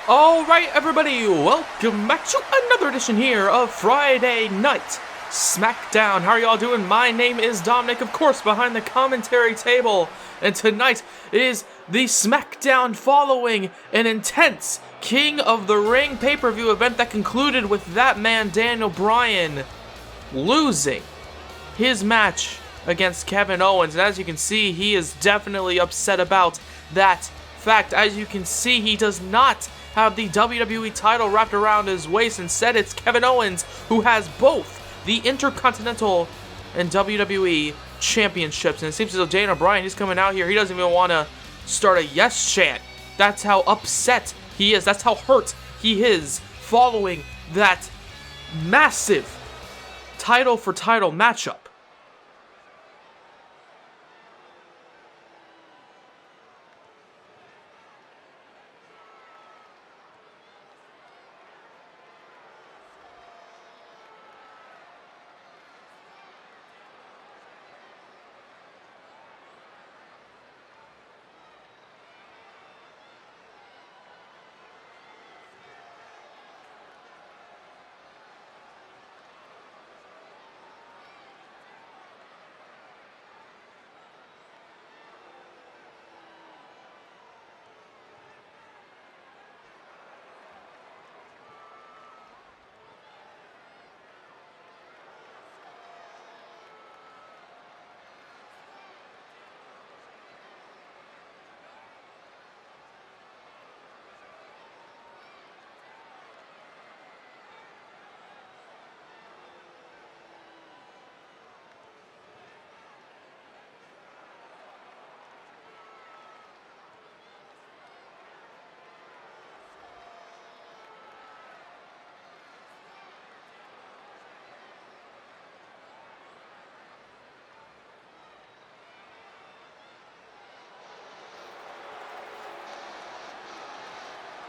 Alright everybody, welcome back to another edition here of Friday Night SmackDown. How are y'all doing? My name is Dominic, of course, behind the commentary table. And tonight is the SmackDown following an intense King of the Ring pay-per-view event that concluded with that man, Daniel Bryan, losing his match against Kevin Owens. And as you can see, he is definitely upset about that fact. As you can see, he does not have the WWE title wrapped around his waist. Instead, it's Kevin Owens who has both the Intercontinental and WWE championships. And it seems as though Daniel Bryan, he's coming out here, he doesn't even want to start a yes chant. That's how upset he is. That's how hurt he is following that massive title for title matchup.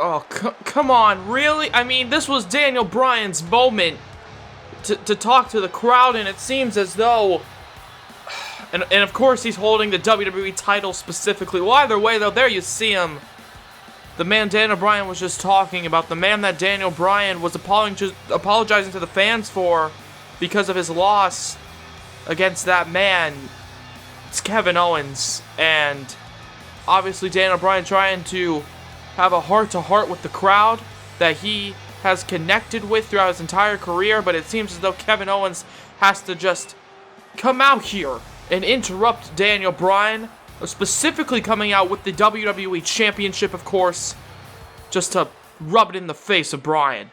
Oh, come on, really? I mean, this was Daniel Bryan's moment to talk to the crowd, and it seems as though... And of course, he's holding the WWE title specifically. Well, either way, though, there you see him. The man Daniel Bryan was just talking about. The man that Daniel Bryan was apologizing to the fans for because of his loss against that man. It's Kevin Owens. And obviously, Daniel Bryan trying to have a heart-to-heart with the crowd that he has connected with throughout his entire career, but it seems as though Kevin Owens has to just come out here and interrupt Daniel Bryan, specifically coming out with the WWE Championship, of course, just to rub it in the face of Bryan.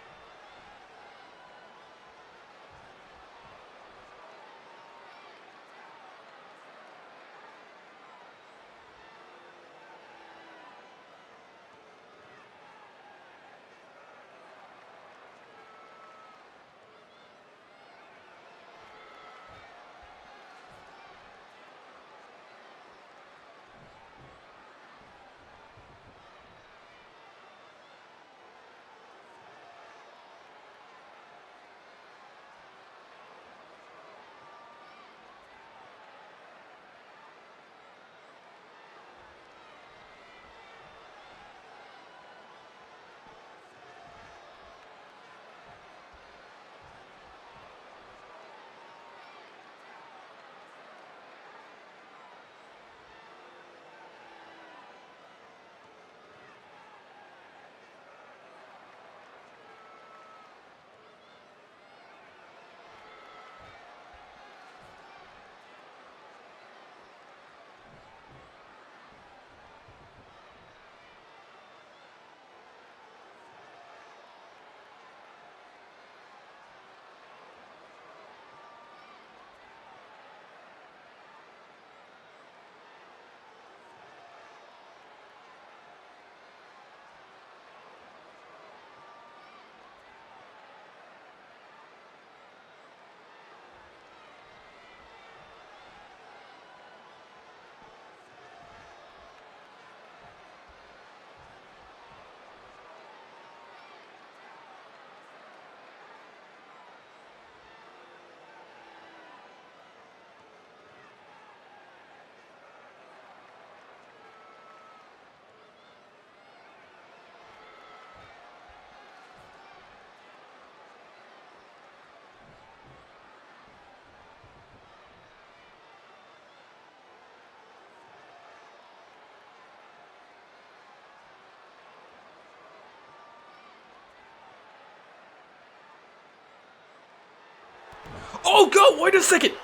Oh, go! Wait a second!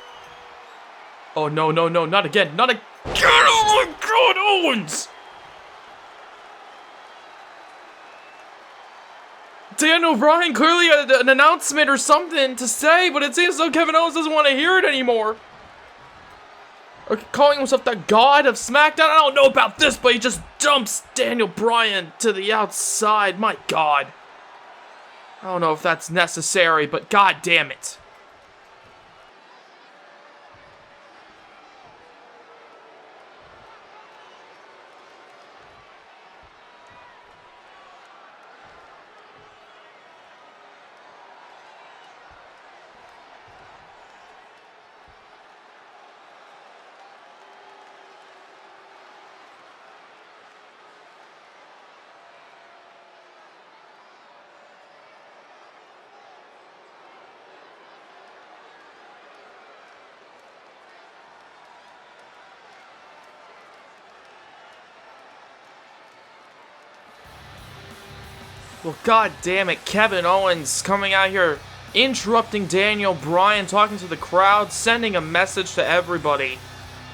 Oh, no, no, no, not again. Not again! Oh, my God, Owens! Daniel Bryan clearly had an announcement or something to say, but it seems though Kevin Owens doesn't want to hear it anymore. Or calling himself the god of SmackDown. I don't know about this, but he just dumps Daniel Bryan to the outside. My God. I don't know if that's necessary, but God damn it. Well, God damn it, Kevin Owens coming out here, interrupting Daniel Bryan, talking to the crowd, sending a message to everybody.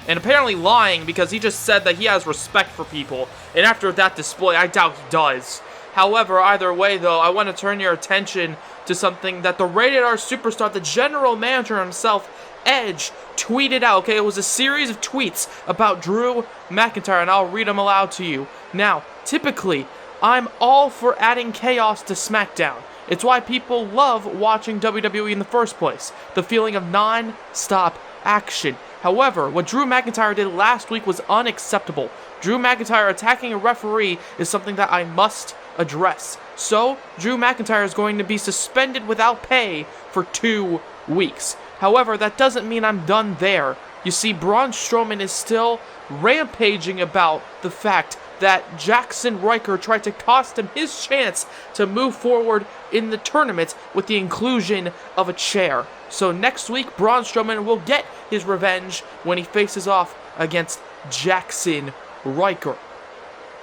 And apparently lying because he just said that he has respect for people. And after that display, I doubt he does. However, either way though, I want to turn your attention to something that the Rated R Superstar, the general manager himself, Edge, tweeted out. Okay, it was a series of tweets about Drew McIntyre, and I'll read them aloud to you. Now, typically, I'm all for adding chaos to SmackDown. It's why people love watching WWE in the first place. The feeling of non-stop action. However, what Drew McIntyre did last week was unacceptable. Drew McIntyre attacking a referee is something that I must address. So, Drew McIntyre is going to be suspended without pay for 2 weeks. However, that doesn't mean I'm done there. You see, Braun Strowman is still rampaging about the fact that Jackson Ryker tried to cost him his chance to move forward in the tournament with the inclusion of a chair. So next week, Braun Strowman will get his revenge when he faces off against Jackson Ryker.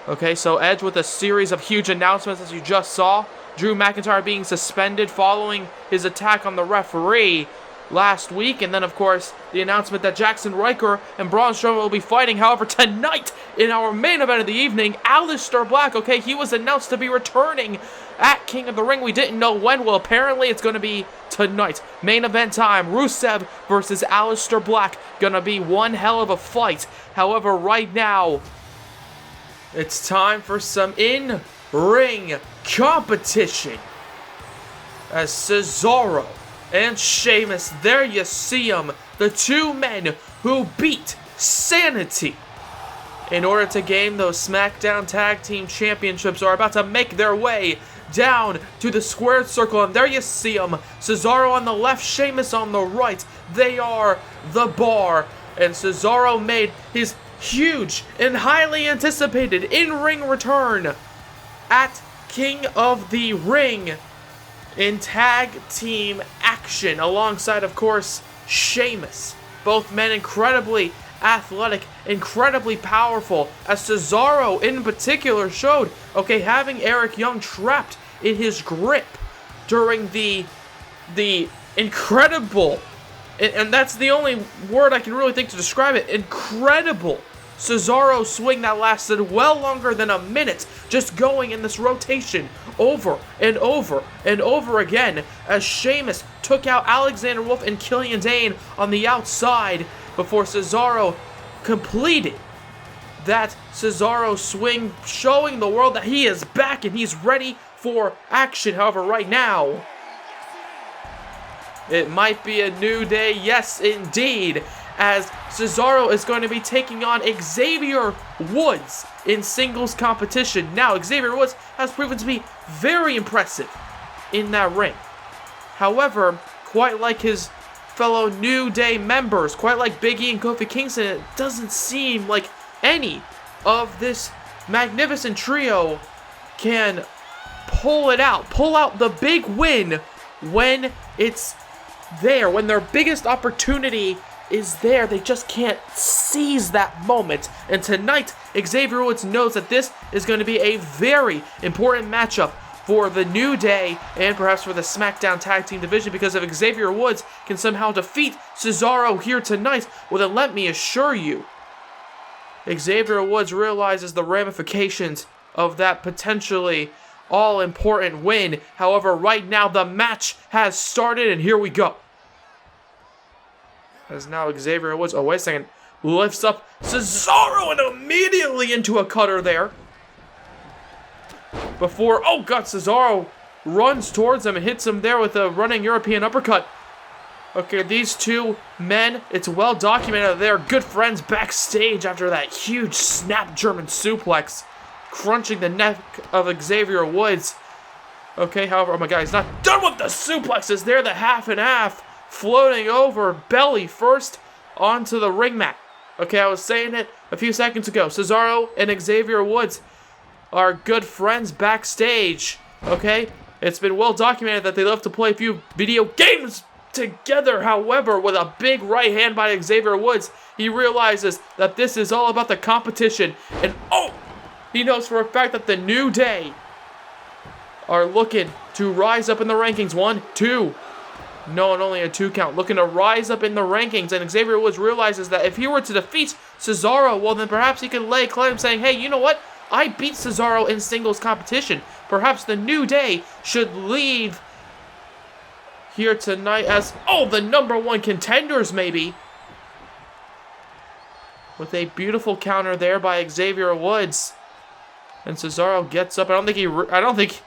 Okay, so Edge with a series of huge announcements, as you just saw. Drew McIntyre being suspended following his attack on the referee last week, and then of course the announcement that Jackson Ryker and Braun Strowman will be fighting. However, tonight in our main event of the evening, Aleister Black, okay, he was announced to be returning at King of the Ring. We didn't know when. Well, apparently it's going to be tonight. Main event time, Rusev versus Aleister Black. Gonna be one hell of a fight. However, right now, it's time for some in-ring competition. As Cesaro and Sheamus, there you see them, the two men who beat Sanity in order to gain those SmackDown Tag Team Championships, are about to make their way down to the squared circle, and there you see them, Cesaro on the left, Sheamus on the right. They are the Bar, and Cesaro made his huge and highly anticipated in-ring return at King of the Ring in tag team action, alongside, of course, Sheamus. Both men incredibly athletic, incredibly powerful, as Cesaro in particular showed, okay, having Eric Young trapped in his grip during the incredible, and that's the only word I can really think to describe it, incredible Cesaro swing that lasted well longer than a minute, just going in this rotation over and over and over again, as Sheamus took out Alexander Wolf and Killian Dane on the outside before Cesaro completed that Cesaro swing, showing the world that he is back and he's ready for action. However, right now, it might be a new day, yes indeed, as Cesaro is going to be taking on Xavier Woods in singles competition. Now, Xavier Woods has proven to be very impressive in that ring. However, quite like his fellow New Day members, quite like Big E and Kofi Kingston, it doesn't seem like any of this magnificent trio can pull out the big win when it's there, when their biggest opportunity is there. They just can't seize that moment. And tonight, Xavier Woods knows that this is going to be a very important matchup for the New Day and perhaps for the SmackDown Tag Team Division, because if Xavier Woods can somehow defeat Cesaro here tonight, well then let me assure you, Xavier Woods realizes the ramifications of that potentially all-important win. However, right now the match has started, and here we go. As now Xavier Woods, oh wait a second, lifts up Cesaro and immediately into a cutter there. Before, oh god, Cesaro runs towards him and hits him there with a running European uppercut. Okay, these two men, it's well documented that they're good friends backstage after that huge snap German suplex, crunching the neck of Xavier Woods. Okay, however, oh my god, he's not done with the suplexes there, the half and half, floating over belly first onto the ring mat. Okay, I was saying it a few seconds ago. Cesaro and Xavier Woods are good friends backstage, okay? It's been well documented that they love to play a few video games together. However, with a big right hand by Xavier Woods, he realizes that this is all about the competition. And oh, he knows for a fact that the New Day are looking to rise up in the rankings. 1, 2. No, and only a 2 count. Looking to rise up in the rankings. And Xavier Woods realizes that if he were to defeat Cesaro, well then perhaps he could lay claim saying, hey, you know what? I beat Cesaro in singles competition. Perhaps the New Day should leave here tonight as, oh, the #1 contenders maybe. With a beautiful counter there by Xavier Woods. And Cesaro gets up. I don't think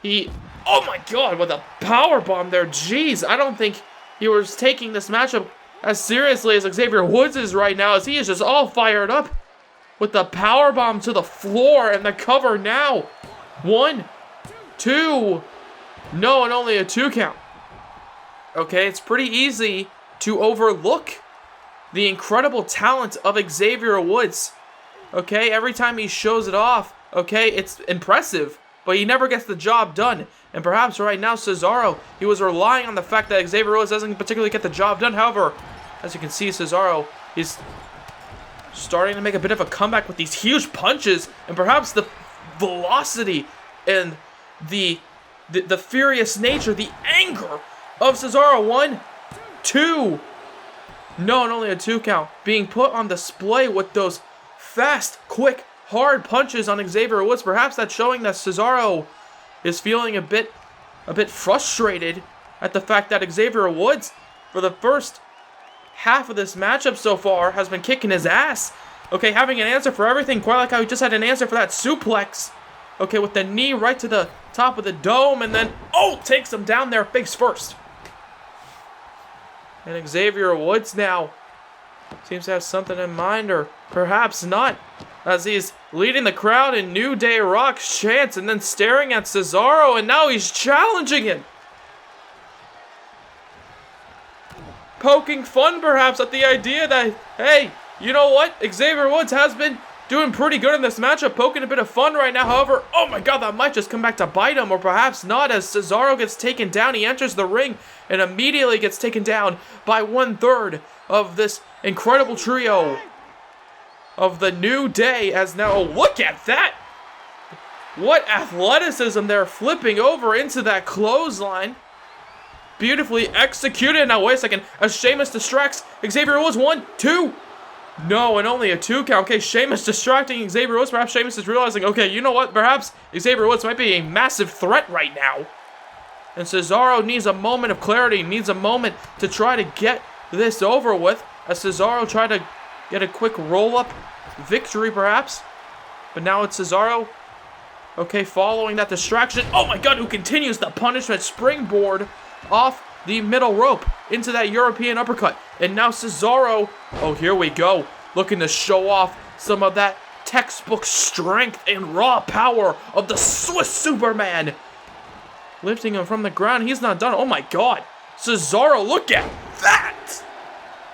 he, oh my god, with a power bomb there. Jeez, I don't think he was taking this matchup as seriously as Xavier Woods is right now, as he is just all fired up. With the powerbomb to the floor and the cover now. 1, 2. No, and only a 2 count. Okay, it's pretty easy to overlook the incredible talent of Xavier Woods. Okay, every time he shows it off, okay, it's impressive, but he never gets the job done. And perhaps right now, Cesaro, he was relying on the fact that Xavier Woods doesn't particularly get the job done. However, as you can see, Cesaro is starting to make a bit of a comeback with these huge punches, and perhaps the velocity and the furious nature, the anger of Cesaro. 1, 2. No, and only a 2 count. Being put on display with those fast, quick, hard punches on Xavier Woods. Perhaps that's showing that Cesaro is feeling a bit frustrated at the fact that Xavier Woods, for the first half of this matchup so far, has been kicking his ass. Okay, having an answer for everything, quite like how he just had an answer for that suplex. Okay, with the knee right to the top of the dome, and then, oh, takes him down there face first. And Xavier Woods now seems to have something in mind, or perhaps not, as he's leading the crowd in New Day Rock's chants and then staring at Cesaro, and now he's challenging him. Poking fun perhaps at the idea that, hey, you know what? Xavier Woods has been doing pretty good in this matchup, poking a bit of fun right now. However, oh my god, that might just come back to bite him, or perhaps not, as Cesaro gets taken down. He enters the ring and immediately gets taken down by 1/3 of this incredible trio of the New Day. As now, oh, look at that! What athleticism there, flipping over into that clothesline. Beautifully executed. Now, wait a second. As Sheamus distracts Xavier Woods. 1, 2. No, and only a 2 count. Okay, Sheamus distracting Xavier Woods. Perhaps Sheamus is realizing, okay, you know what? Perhaps Xavier Woods might be a massive threat right now. And Cesaro needs a moment of clarity. Needs a moment to try to get this over with. As Cesaro tried to get a quick roll-up victory, perhaps. But now it's Cesaro. Okay, following that distraction. Oh my god, who continues the punishment springboard off the middle rope into that European uppercut. And now Cesaro, oh, here we go, looking to show off some of that textbook strength and raw power of the Swiss Superman. Lifting him from the ground. He's not done. Oh my god. Cesaro, look at that.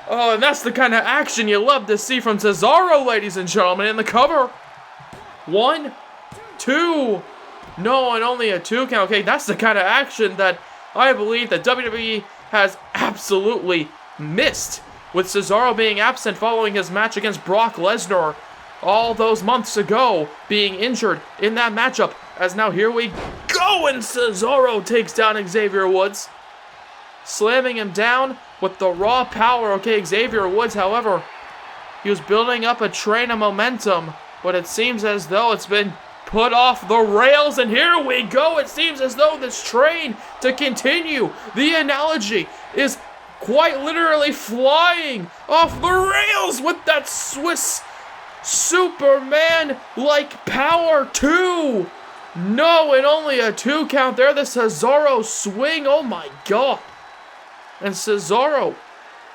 Oh, and that's the kind of action you love to see from Cesaro, ladies and gentlemen, in the cover. 1, 2. No, and only a 2 count. Okay, that's the kind of action that I believe that WWE has absolutely missed, with Cesaro being absent following his match against Brock Lesnar all those months ago being injured in that matchup. As now here we go, and CESARO takes down Xavier Woods, slamming him down with the raw power. Okay, Xavier Woods, however, he was building up a train of momentum, but it seems as though it's been put off the rails, and here we go. It seems as though this train to continue. The analogy is quite literally flying off the rails with that Swiss Superman-like power too. No, and only a 2 count there. The CESARO swing, oh my god. And CESARO,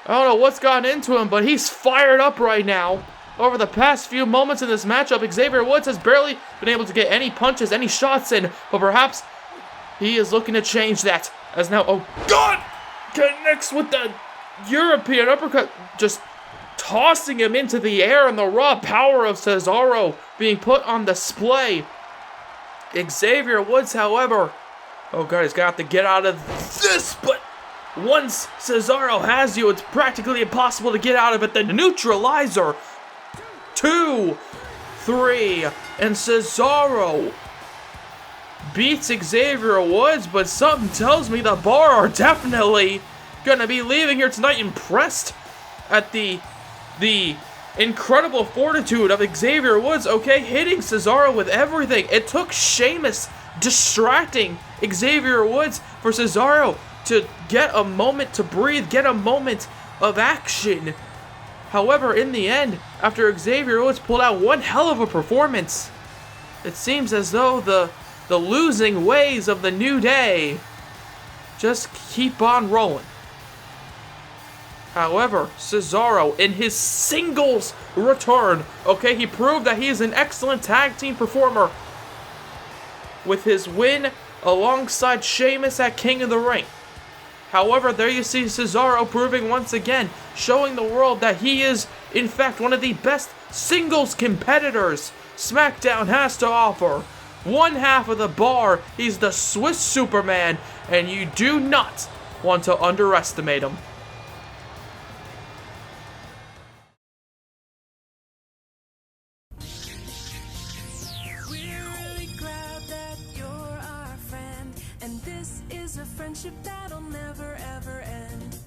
I don't know what's gotten into him, but he's fired up right now. Over the past few moments in this matchup, Xavier Woods has barely been able to get any punches, any shots in, but perhaps he is looking to change that. As now, oh god, connects with the European uppercut, just tossing him into the air, and the raw power of CESARO being put on display. Xavier Woods, however, oh god, he's gonna have to get out of this, but once CESARO has you, it's practically impossible to get out of it. The neutralizer, 2, 3, and CESARO beats Xavier Woods, but something tells me the Bar are definitely gonna be leaving here tonight impressed at the incredible fortitude of Xavier Woods, okay, hitting CESARO with everything. It took Sheamus distracting Xavier Woods for CESARO to get a moment to breathe, get a moment of action. However, in the end, after Xavier Woods pulled out one hell of a performance, it seems as though the losing ways of the New Day just keep on rolling. However, CESARO, in his singles return, okay, he proved that he is an excellent tag team performer with his win alongside Sheamus at King of the Ring. However, there you see CESARO proving once again, showing the world that he is, in fact, one of the best singles competitors SmackDown has to offer. One half of the Bar, he's the Swiss Superman, and you do not want to underestimate him. And this is a friendship that'll never ever end.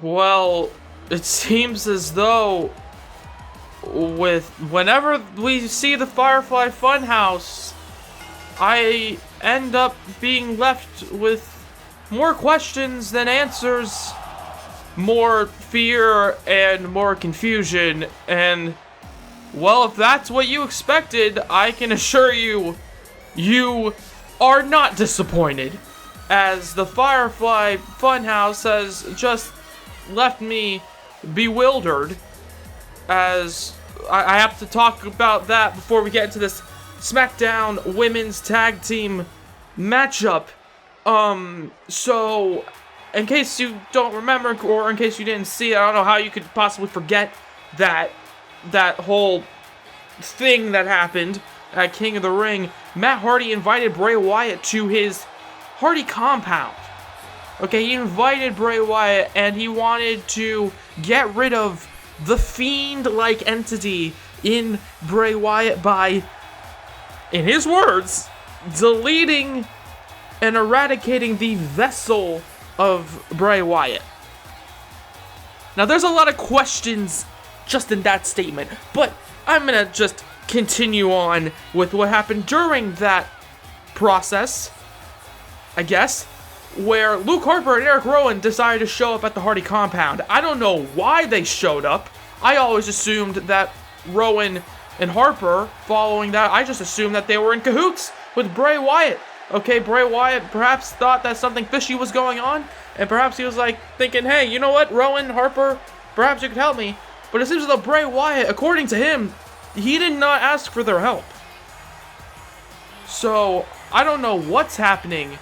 Well, it seems as though whenever we see the Firefly Funhouse, I end up being left with more questions than answers, more fear and more confusion, and well, if that's what you expected, I can assure you, you are not disappointed, as the Firefly Funhouse has just left me bewildered, as I have to talk about that before we get into this SmackDown Women's Tag Team matchup. So, in case you don't remember, or in case you didn't see it, I don't know how you could possibly forget that whole thing that happened at King of the Ring. Matt Hardy invited Bray Wyatt to his Hardy compound. Okay, he invited Bray Wyatt, and he wanted to get rid of the fiend-like entity in Bray Wyatt by, in his words, deleting and eradicating the vessel of Bray Wyatt. Now, there's a lot of questions just in that statement, but I'm gonna just continue on with what happened during that process, I guess, where Luke Harper and Eric Rowan decided to show up at the Hardy compound. I don't know why they showed up. I always assumed that Rowan and Harper, following that, I just assumed that they were in cahoots with Bray Wyatt. Okay, Bray Wyatt perhaps thought that something fishy was going on, and perhaps he was like thinking, hey, you know what, Rowan, Harper, perhaps you could help me. But it seems as though Bray Wyatt, according to him, he did not ask for their help. So, I don't know what's happening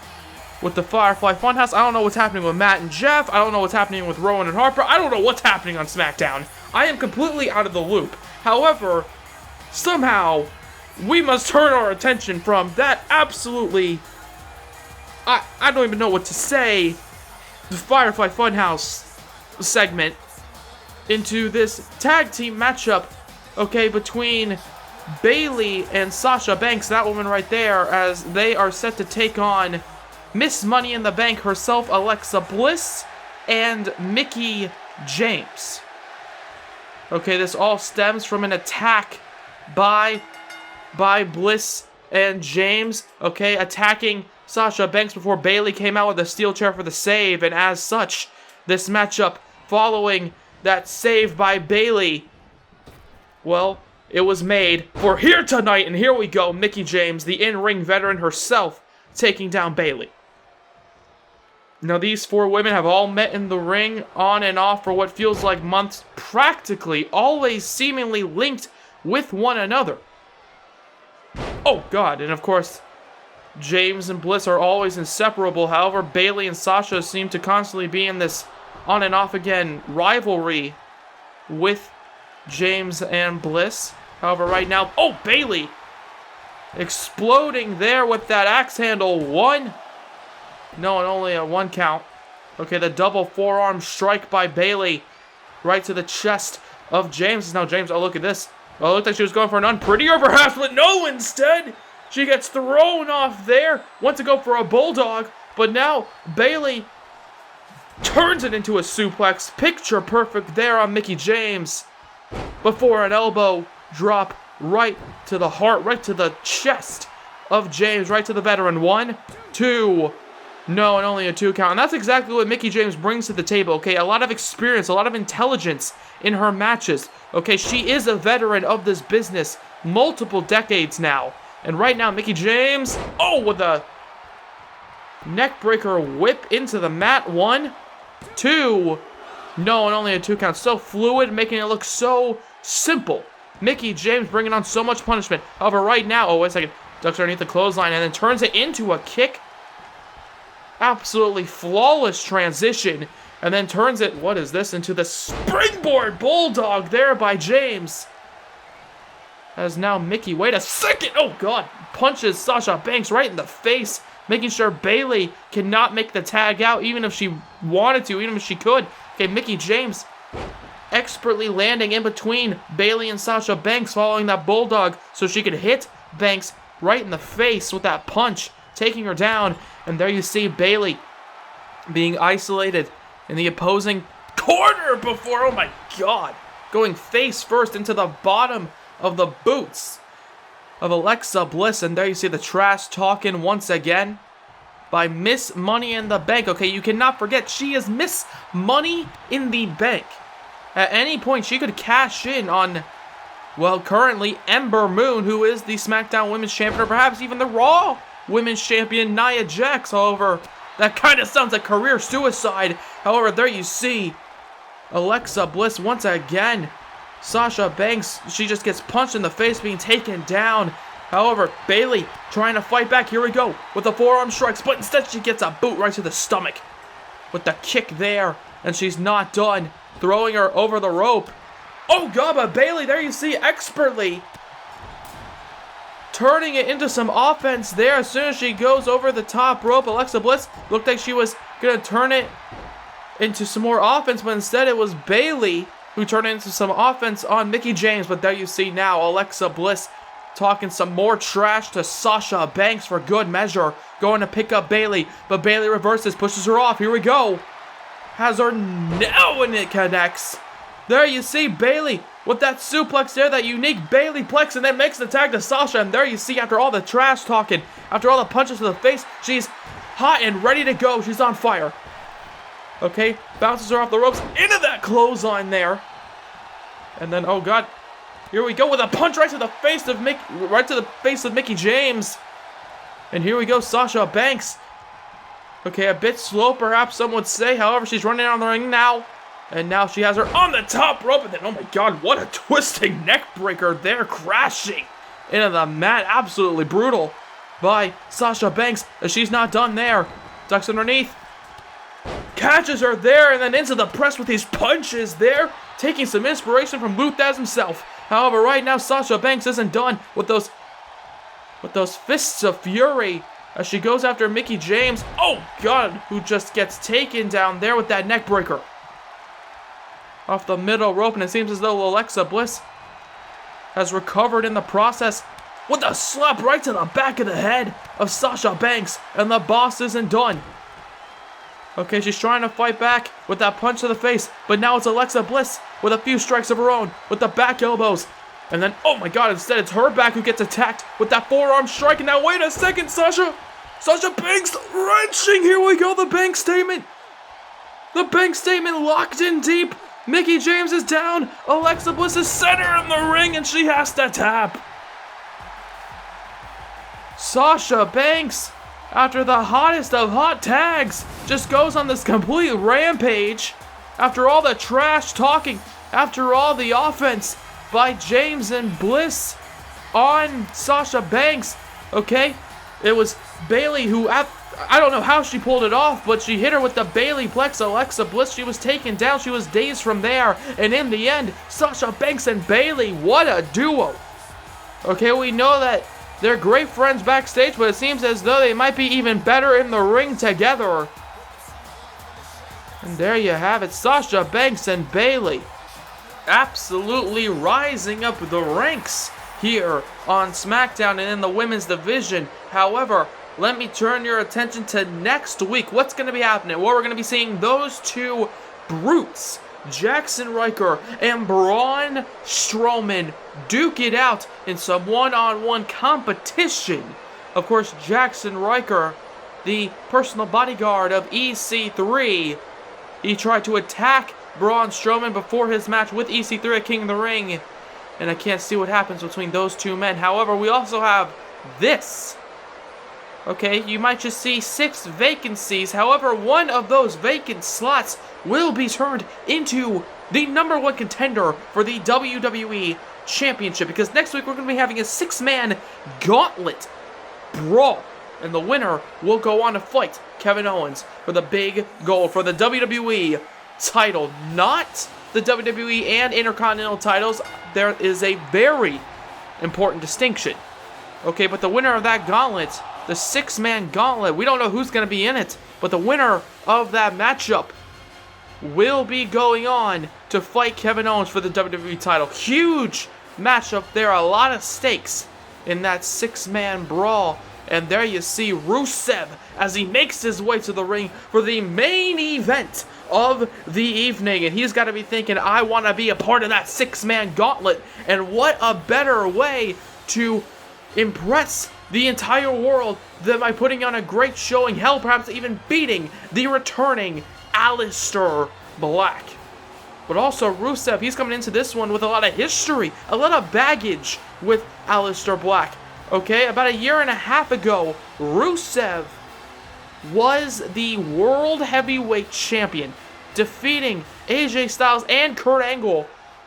with the Firefly Funhouse. I don't know what's happening with Matt and Jeff. I don't know what's happening with Rowan and Harper. I don't know what's happening on SmackDown. I am completely out of the loop. However, somehow, we must turn our attention from that absolutely, I don't even know what to say, the Firefly Funhouse segment, into this tag team matchup, okay, between Bayley and Sasha Banks, that woman right there, as they are set to take on Miss Money in the Bank herself, Alexa Bliss, and Mickie James. Okay, this all stems from an attack by Bliss and James, okay, attacking Sasha Banks before Bayley came out with a steel chair for the save, and as such, this matchup following that save by Bayley, well, it was made for here tonight, and here we go, Mickie James, the in-ring veteran herself, taking down Bayley. Now, these four women have all met in the ring, on and off, for what feels like months, practically always seemingly linked with one another. Oh, God, and of course, James and Bliss are always inseparable. However, Bayley and Sasha seem to constantly be in this on and off again rivalry with James and Bliss. However, right now, oh, Bayley exploding there with that axe handle. One. No, and only a one count. Okay, the double forearm strike by Bayley right to the chest of James. Now James, oh, look at this. Oh, it looked like she was going for an unprettier perhaps, but no, instead she gets thrown off there. Went to go for a bulldog, but now Bayley turns it into a suplex. Picture perfect there on Mickie James before an elbow drop right to the heart, right to the chest of James, right to the veteran. 1, 2. No, and only a 2 count. And that's exactly what Mickie James brings to the table, okay? A lot of experience, a lot of intelligence in her matches. Okay, she is a veteran of this business, multiple decades now. And right now, Mickie James, oh, with a neckbreaker whip into the mat. 1, 2. No, and only a 2 count. So fluid, making it look so simple. Mickie James bringing on so much punishment. However, right now, oh, wait a second. Ducks underneath the clothesline and then turns it into a kick. Absolutely flawless transition. And then turns it, what is this, into the springboard bulldog there by James. As now Mickie, wait a second, oh God, punches Sasha Banks right in the face, making sure Bayley cannot make the tag out, even if she wanted to, even if she could. Okay, Mickie James expertly landing in between Bayley and Sasha Banks following that bulldog so she could hit Banks right in the face with that punch, taking her down. And there you see Bayley being isolated in the opposing corner before, oh my god, going face first into the bottom of the boots of Alexa Bliss. And there you see the trash talking once again by Miss Money in the Bank. Okay, you cannot forget, she is Miss Money in the Bank. At any point, she could cash in on, well, currently Ember Moon, who is the SmackDown Women's Champion, or perhaps even the Raw Women's Champion, Nia Jax. However, that kind of sounds like career suicide. However, there you see Alexa Bliss once again. Sasha Banks, she just gets punched in the face, being taken down. However, Bayley trying to fight back. Here we go with the forearm strikes, but instead she gets a boot right to the stomach with the kick there, and she's not done, throwing her over the rope. Oh god, but Bayley, there you see, expertly turning it into some offense there. As soon as she goes over the top rope, Alexa Bliss looked like she was gonna turn it into some more offense, but instead it was Bayley who turned it into some offense on Mickie James. But there you see now Alexa Bliss talking some more trash to Sasha Banks for good measure, going to pick up Bayley, but Bayley reverses, pushes her off. Here we go. Has her now, and it connects. There you see Bayley with that suplex there, that unique Bayley plex, and then makes the tag to Sasha. And there you see, after all the trash talking, after all the punches to the face, she's hot and ready to go. She's on fire. Okay, bounces her off the ropes into that clothesline there. And then, oh god, here we go with a punch right to the face of Mickie James. And here we go, Sasha Banks. Okay, a bit slow perhaps some would say. However, she's running on the ring now. And now she has her on the top rope. And then, oh my god, what a twisting neck breaker there, crashing into the mat. Absolutely brutal by Sasha Banks. As she's not done there. Ducks underneath. Catches her there, and then into the press with these punches there. Taking some inspiration from Luthez himself. However, right now, Sasha Banks isn't done with those fists of fury as she goes after Mickie James. Oh god, who just gets taken down there with that neck breaker off the middle rope. And it seems as though Alexa Bliss has recovered in the process with a slap right to the back of the head of Sasha Banks. And the boss isn't done. Okay, she's trying to fight back with that punch to the face, but now it's Alexa Bliss with a few strikes of her own with the back elbows. And then, oh my god, instead it's her back who gets attacked with that forearm strike. And now, wait a second, Sasha Banks wrenching. Here we go, the bank statement. The bank statement locked in deep. Mickie James is down. Alexa Bliss is center in the ring, and she has to tap. Sasha Banks, after the hottest of hot tags, just goes on this complete rampage. After all the trash talking, after all the offense by James and Bliss on Sasha Banks. Okay, it was Bayley who, I don't know how she pulled it off, but she hit her with the Bayley plex. Alexa Bliss, she was taken down. She was dazed from there. And in the end, Sasha Banks and Bayley, what a duo. Okay, we know that they're great friends backstage, but it seems as though they might be even better in the ring together. And there you have it, Sasha Banks and Bayley absolutely rising up the ranks here on SmackDown and in the women's division. However, let me turn your attention to next week. What's going to be happening? Well, we're going to be seeing those two brutes, Jackson Ryker and Braun Strowman, duke it out in some one-on-one competition. Of course, Jackson Ryker, the personal bodyguard of EC3, he tried to attack Braun Strowman before his match with EC3 at King of the Ring, and I can't see what happens between those two men. However, we also have this. Okay, you might just see 6 vacancies. However, one of those vacant slots will be turned into the #1 contender for the WWE Championship, because next week we're going to be having a 6-man gauntlet brawl, and the winner will go on to fight Kevin Owens for the big gold for the WWE title, not the WWE and Intercontinental titles. There is a very important distinction. Okay, but the winner of that gauntlet, the 6-man gauntlet, we don't know who's going to be in it, but the winner of that matchup will be going on to fight Kevin Owens for the WWE title. Huge matchup there, a lot of stakes in that 6-man brawl. And there you see Rusev as he makes his way to the ring for the main event of the evening. And he's got to be thinking, I want to be a part of that 6-man gauntlet. And what a better way to impress the entire world than by putting on a great showing, hell, perhaps even beating the returning Aleister Black. But also Rusev, he's coming into this one with a lot of history, a lot of baggage with Aleister Black. Okay, about a year and a half ago, Rusev was the World Heavyweight Champion, defeating AJ Styles and Kurt Angle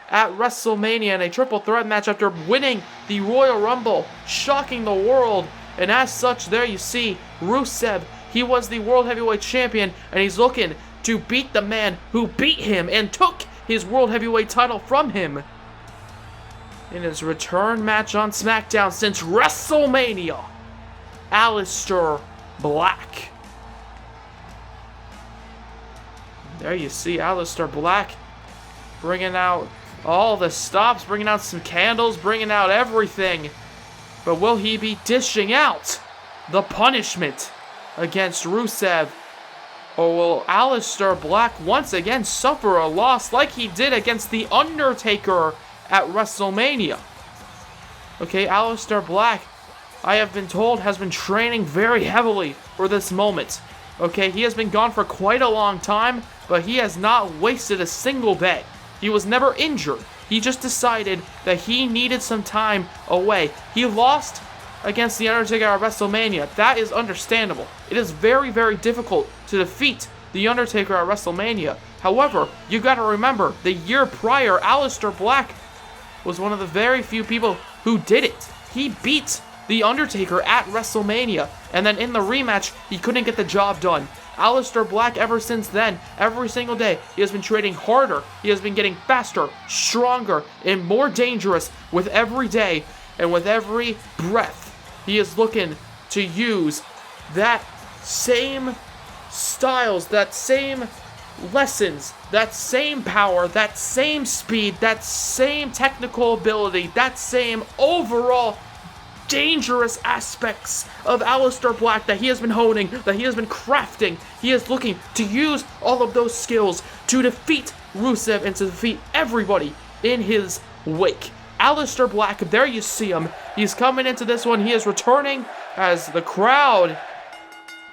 at WrestleMania in a triple threat match after winning the Royal Rumble, shocking the world. And as such, there you see Rusev, he was the World Heavyweight Champion, and he's looking to beat the man who beat him and took his World Heavyweight title from him in his return match on SmackDown since WrestleMania, Aleister Black. There you see Aleister Black bringing out all the stops, bringing out some candles, bringing out everything. But will he be dishing out the punishment against Rusev? Or will Aleister Black once again suffer a loss like he did against The Undertaker at WrestleMania? Okay, Aleister Black, I have been told, has been training very heavily for this moment. Okay, he has been gone for quite a long time, but he has not wasted a single day. He was never injured. He just decided that he needed some time away. He lost against The Undertaker at WrestleMania. That is understandable. It is very, very difficult to defeat The Undertaker at WrestleMania. However, you gotta remember, the year prior, Aleister Black was one of the very few people who did it. He beat The Undertaker at WrestleMania, and then in the rematch, he couldn't get the job done. Aleister Black, ever since then, every single day, he has been training harder. He has been getting faster, stronger, and more dangerous with every day and with every breath. He is looking to use that same styles, that same lessons, that same power, that same speed, that same technical ability, that same overall dangerous aspects of Aleister Black that he has been honing, that he has been crafting. He is looking to use all of those skills to defeat Rusev and to defeat everybody in his wake. Aleister Black, there you see him. He's coming into this one. He is returning as the crowd,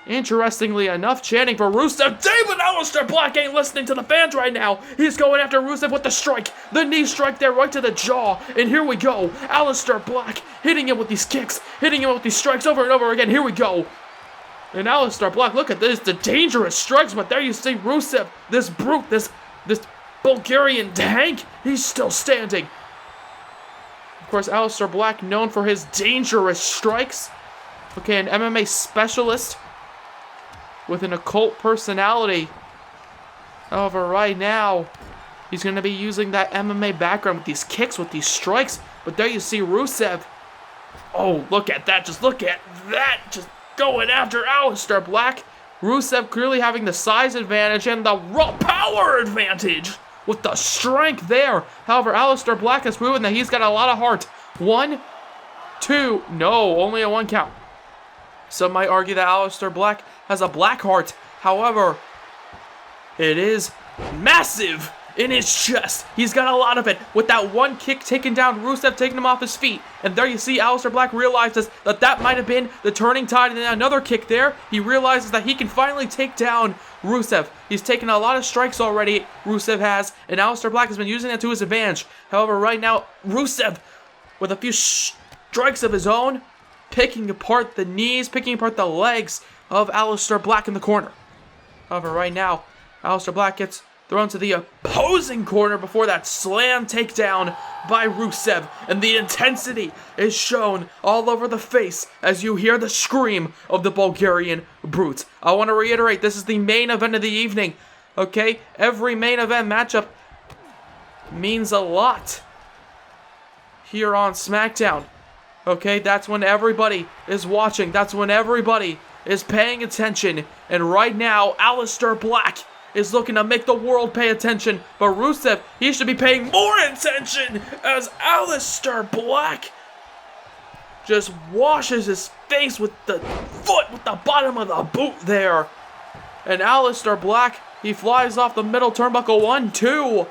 interestingly enough, chanting for Rusev. David Aleister Black ain't listening to the fans right now. He's going after Rusev with the strike. The knee strike there right to the jaw. And here we go. Aleister Black hitting him with these kicks, hitting him with these strikes over and over again. Here we go. And Aleister Black, look at this, the dangerous strikes. But there you see Rusev, this brute, this Bulgarian tank. He's still standing. Of course, Aleister Black, known for his dangerous strikes. Okay, an MMA specialist with an occult personality. However, right now, he's going to be using that MMA background with these kicks, with these strikes. But there you see Rusev. Oh, look at that. Just look at that. Just going after Aleister Black. Rusev clearly having the size advantage and the raw power advantage with the strength there. However, Aleister Black has proven that he's got a lot of heart. 1, 2, no, only a 1 count. Some might argue that Aleister Black has a black heart. However, it is massive in his chest. He's got a lot of it. With that one kick taking down Rusev, taking him off his feet. And there you see Aleister Black realizes that that might have been the turning tide. And then another kick there. He realizes that he can finally take down Rusev. He's taken a lot of strikes already, Rusev has. And Aleister Black has been using that to his advantage. However, right now, Rusev, with a few strikes of his own, picking apart the knees, picking apart the legs of Aleister Black in the corner. However, right now, Aleister Black gets thrown to the opposing corner before that slam takedown by Rusev. And the intensity is shown all over the face as you hear the scream of the Bulgarian brute. I want to reiterate, this is the main event of the evening. Okay? Every main event matchup means a lot here on SmackDown. Okay, that's when everybody is watching. That's when everybody is paying attention. And right now, Aleister Black is looking to make the world pay attention. But Rusev, he should be paying more attention as Aleister Black just washes his face with the foot, with the bottom of the boot there. And Aleister Black, he flies off the middle turnbuckle. 1, 2.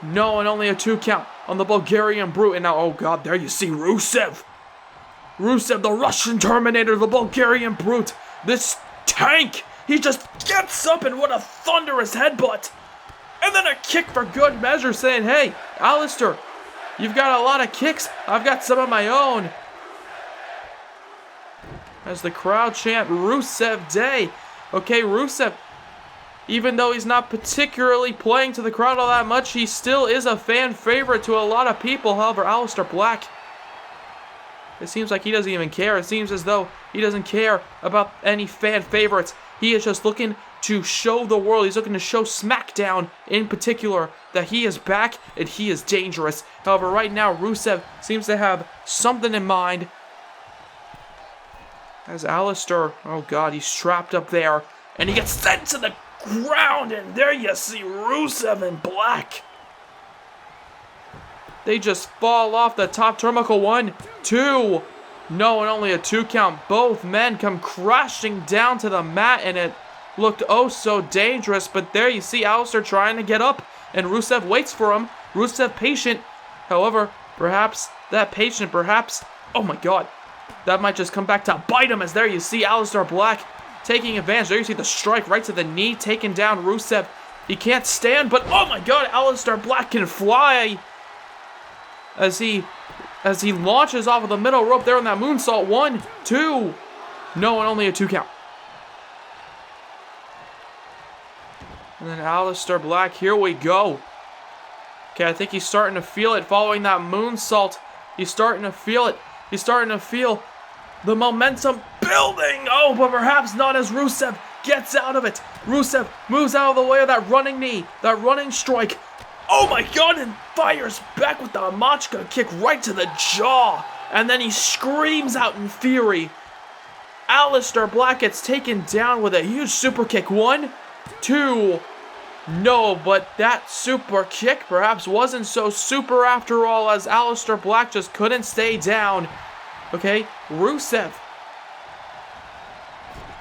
No, and only a 2 count on the Bulgarian Brute. And now, oh God, there you see Rusev. Rusev, the Russian Terminator, the Bulgarian Brute. This tank, he just gets up and what a thunderous headbutt. And then a kick for good measure, saying, hey, Aleister, you've got a lot of kicks. I've got some of my own. As the crowd chant, Rusev Day. Okay, Rusev, even though he's not particularly playing to the crowd all that much, he still is a fan favorite to a lot of people. However, Aleister Black, it seems like he doesn't even care. It seems as though he doesn't care about any fan favorites. He is just looking to show the world, he's looking to show SmackDown in particular that he is back and he is dangerous. However, right now, Rusev seems to have something in mind. As Aleister, oh God, he's trapped up there, and he gets sent to the ground, and there you see Rusev and Black. They just fall off the top turnbuckle. 1, 2. No, and only a 2 count. Both men come crashing down to the mat, and it looked oh so dangerous. But there you see Aleister trying to get up, and Rusev waits for him. Rusev patient. However, perhaps that patient, oh my God, that might just come back to bite him, as there you see Aleister Black taking advantage. There you see the strike right to the knee, taking down Rusev. He can't stand, but oh my God, Aleister Black can fly. As he launches off of the middle rope there in that moonsault. 1, 2. No, and only a 2 count. And then Aleister Black, here we go. Okay, I think he's starting to feel it following that moonsault. He's starting to feel it. He's starting to feel the momentum building. Oh, but perhaps not as Rusev gets out of it. Rusev moves out of the way of that running knee, that running strike. Oh my God, and fires back with the Machka kick right to the jaw. And then he screams out in fury. Aleister Black gets taken down with a huge super kick. 1, 2. No, but that super kick perhaps wasn't so super after all, as Aleister Black just couldn't stay down. Okay, Rusev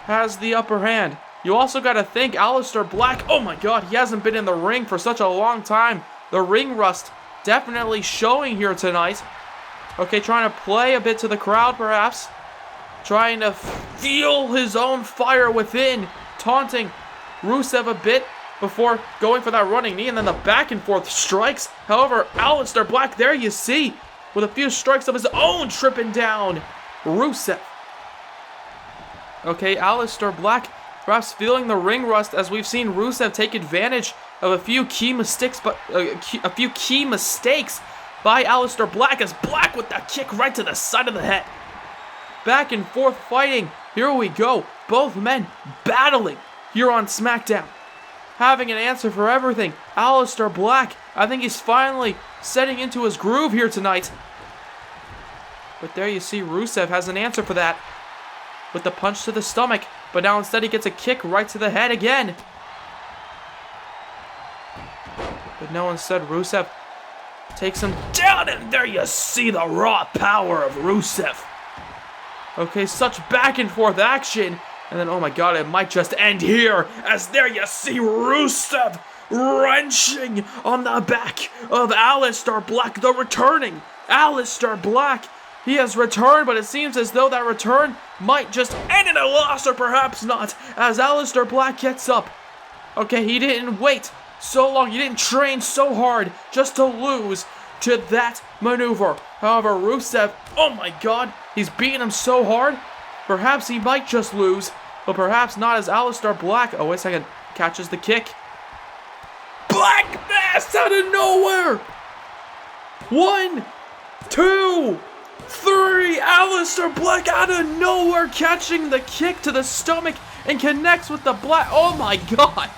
has the upper hand. You also got to think Aleister Black, oh my God, he hasn't been in the ring for such a long time. The ring rust definitely showing here tonight. Okay, trying to play a bit to the crowd perhaps. Trying to feel his own fire within. Taunting Rusev a bit before going for that running knee, and then the back and forth strikes. However, Aleister Black, there you see, with a few strikes of his own, tripping down Rusev. Okay, Aleister Black perhaps feeling the ring rust, as we've seen Rusev take advantage of a few key mistakes, by Aleister Black, as Black with that kick right to the side of the head. Back and forth fighting. Here we go. Both men battling here on SmackDown, having an answer for everything. Aleister Black, I think he's finally setting into his groove here tonight. But there you see Rusev has an answer for that with the punch to the stomach. But now instead he gets a kick right to the head again. But no, instead Rusev takes him down, and there you see the raw power of Rusev. Okay, such back and forth action. And then, oh my God, it might just end here, as there you see Rusev wrenching on the back of Aleister Black, the returning Aleister Black. He has returned, but it seems as though that return might just end in a loss, or perhaps not, as Aleister Black gets up. Okay, he didn't wait so long, he didn't train so hard just to lose to that maneuver. However, Rusev, oh my God, he's beating him so hard, perhaps he might just lose, but perhaps not, as Aleister Black, oh wait a second, catches the kick. Black Mass out of nowhere! 1, 2, 3, Aleister Black out of nowhere catching the kick to the stomach and connects with the Black. Oh my God.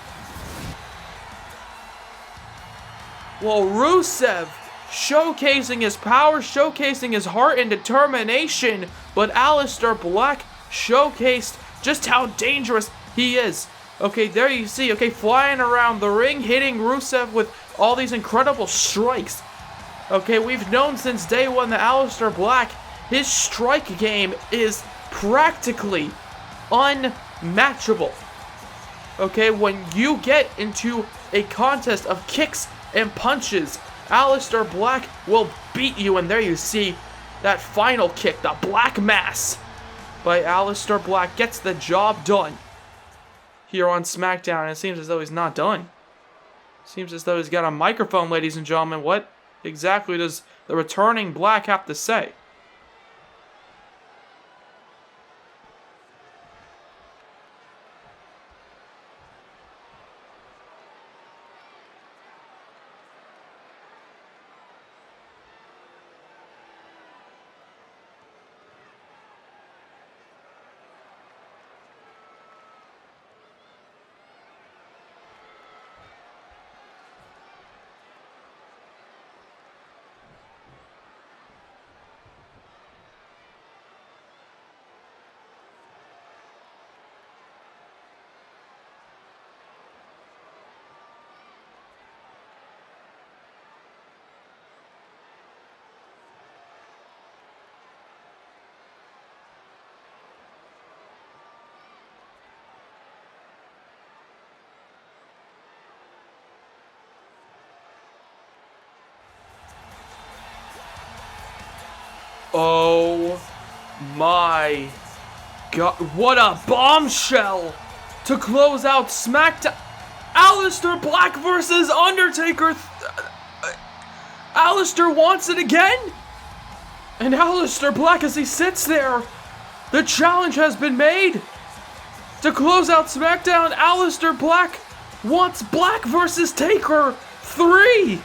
Well, Rusev showcasing his power, showcasing his heart and determination, but Aleister Black showcased just how dangerous he is. Okay, there you see, okay, flying around the ring, hitting Rusev with all these incredible strikes. Okay, we've known since day one that Aleister Black, His strike game is practically unmatchable. Okay, when you get into a contest of kicks and punches, Aleister Black will beat you, and there you see that final kick, the Black Mass by Aleister Black, gets the job done here on SmackDown, and it seems as though he's not done. Seems as though he's got a microphone, ladies and gentlemen. What exactly does the returning Black have to say? Oh my God, what a bombshell to close out SmackDown. Aleister Black versus Undertaker. Aleister wants it again? And Aleister Black, as he sits there, the challenge has been made. To close out SmackDown, Aleister Black wants Black versus Taker 3.